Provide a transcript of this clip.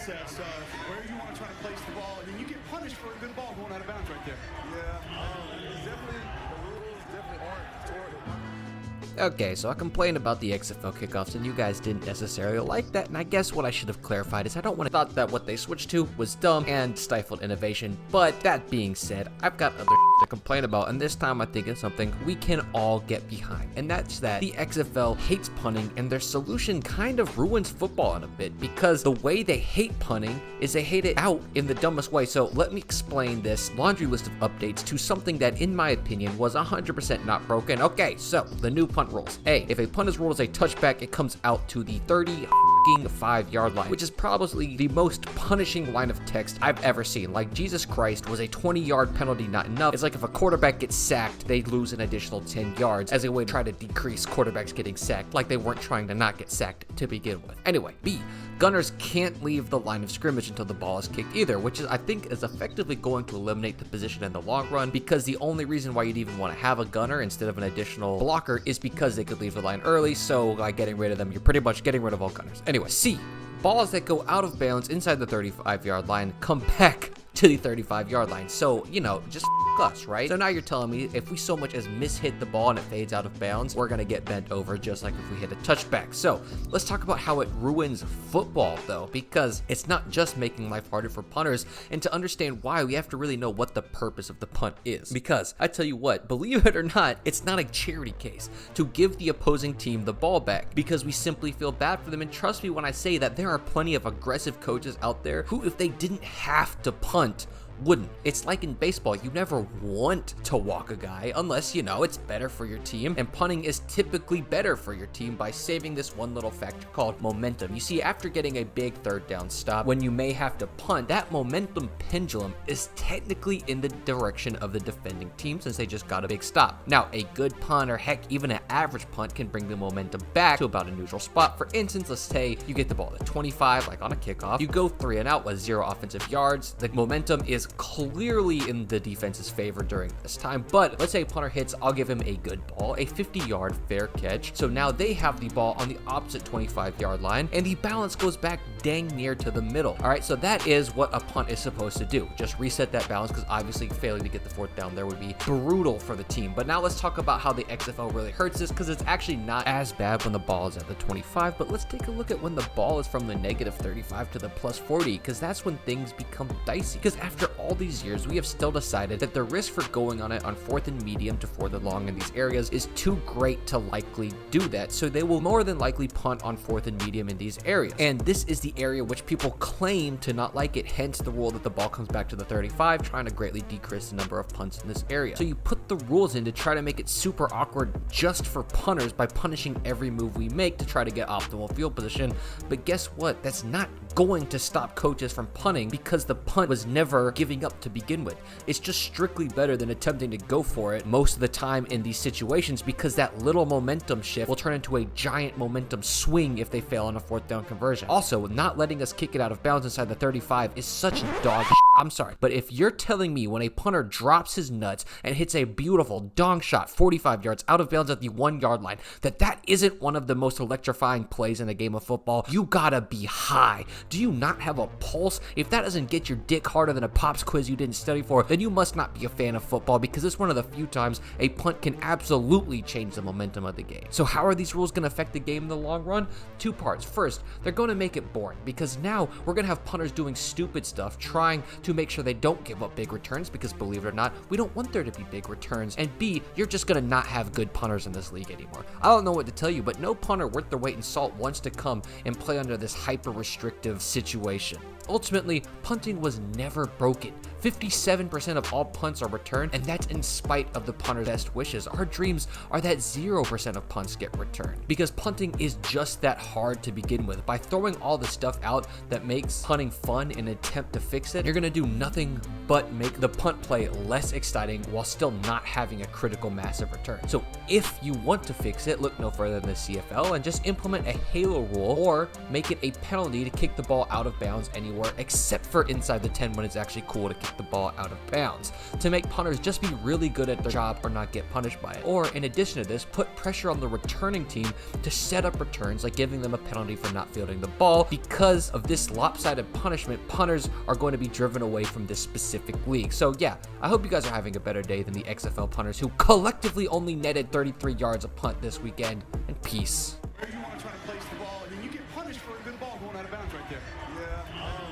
process of where you want to try to place the ball, and then you get punished for a good ball going out of bounds right there. Yeah, it's definitely, the rules definitely aren't toward it. Okay, so I complained about the XFL kickoffs and you guys didn't necessarily like that, and I guess what I should have clarified is I don't want to thought that what they switched to was dumb and stifled innovation, but that being said, I've got other to complain about, and this time I think it's something we can all get behind, and that's that the XFL hates punting, and their solution kind of ruins football in a bit, because the way they hate punting is they hate it out in the dumbest way. So let me explain this laundry list of updates to something that in my opinion was 100% not broken. Okay, so the new punt rules. A, if a punt is ruled as a touchback, it comes out to the 35-yard line, which is probably the most punishing line of text I've ever seen. Like, Jesus Christ, was a 20-yard penalty not enough? It's like if a quarterback gets sacked, they lose an additional 10 yards as a way to try to decrease quarterbacks getting sacked, like they weren't trying to not get sacked to begin with. Anyway, B, gunners can't leave the line of scrimmage until the ball is kicked either, which is, I think, is effectively going to eliminate the position in the long run, because the only reason why you'd even want to have a gunner instead of an additional blocker is because they could leave the line early, so by getting rid of them, you're pretty much getting rid of all gunners. Anyway, C, balls that go out of bounds inside the 35-yard line come back to the 35-yard line. So, you know, just us, right? So now you're telling me if we so much as mishit the ball and it fades out of bounds, we're gonna get bent over just like if we hit a touchback. So let's talk about how it ruins football though, because it's not just making life harder for punters, and to understand why, we have to really know what the purpose of the punt is. Because I tell you what, believe it or not, it's not a charity case to give the opposing team the ball back, because we simply feel bad for them. And trust me when I say that there are plenty of aggressive coaches out there who, if they didn't have to punt, wouldn't. It's like in baseball, you never want to walk a guy unless, you know, it's better for your team, and punting is typically better for your team by saving this one little factor called momentum. You see, after getting a big third down stop, when you may have to punt, that momentum pendulum is technically in the direction of the defending team since they just got a big stop. Now, a good punt, or heck, even an average punt, can bring the momentum back to about a neutral spot. For instance, let's say you get the ball at 25, like on a kickoff, you go 3 and out with 0 offensive yards. The momentum is clearly in the defense's favor during this time, but let's say punter hits, I'll give him a good ball, a 50-yard fair catch. So now they have the ball on the opposite 25-yard line, and the balance goes back dang near to the middle. All right, so that is what a punt is supposed to do. Just reset that balance, because obviously failing to get the 4th down there would be brutal for the team. But now let's talk about how the XFL really hurts this, because it's actually not as bad when the ball is at the 25, but let's take a look at when the ball is from the negative 35 to the plus 40, because that's when things become dicey. Because after all these years, we have still decided that the risk for going on it on 4th and medium to 4th and long in these areas is too great to likely do that, so they will more than likely punt on 4th and medium in these areas. And this is the area which people claim to not like it, hence the rule that the ball comes back to the 35, trying to greatly decrease the number of punts in this area. So you put the rules in to try to make it super awkward just for punters by punishing every move we make to try to get optimal field position. But guess what? That's not going to stop coaches from punting, because the punt was never giving up to begin with. It's just strictly better than attempting to go for it most of the time in these situations, because that little momentum shift will turn into a giant momentum swing if they fail on a 4th down conversion. Also, not letting us kick it out of bounds inside the 35 is such dog shit. I'm sorry, but if you're telling me when a punter drops his nuts and hits a beautiful dong shot 45 yards out of bounds at the 1-yard line, that isn't one of the most electrifying plays in the game of football, you gotta be high. Do you not have a pulse? If that doesn't get your dick harder than a pops quiz you didn't study for, then you must not be a fan of football, because it's one of the few times a punt can absolutely change the momentum of the game. So how are these rules going to affect the game in the long run? 2 parts. First, they're going to make it boring, because now we're going to have punters doing stupid stuff, trying to make sure they don't give up big returns, because believe it or not, we don't want there to be big returns. And B, you're just going to not have good punters in this league anymore. I don't know what to tell you, but no punter worth their weight in salt wants to come and play under this hyper-restrictive situation. Ultimately, punting was never broken. 57% of all punts are returned, and that's in spite of the punter's best wishes. Our dreams are that 0% of punts get returned, because punting is just that hard to begin with. By throwing all the stuff out that makes punting fun in an attempt to fix it, you're going to do nothing but make the punt play less exciting while still not having a critical mass of return. So if you want to fix it, look no further than the CFL and just implement a halo rule, or make it a penalty to kick the ball out of bounds anywhere anymore, except for inside the 10 when it's actually cool to kick the ball out of bounds, to make punters just be really good at their job or not get punished by it. Or in addition to this, put pressure on the returning team to set up returns, like giving them a penalty for not fielding the ball. Because of this lopsided punishment, punters are going to be driven away from this specific league. So yeah, I hope you guys are having a better day than the XFL punters who collectively only netted 33 yards a punt this weekend, and peace. Where you want to try to place the ball, and then you get punished for a good ball going out of bounds right there. Yeah,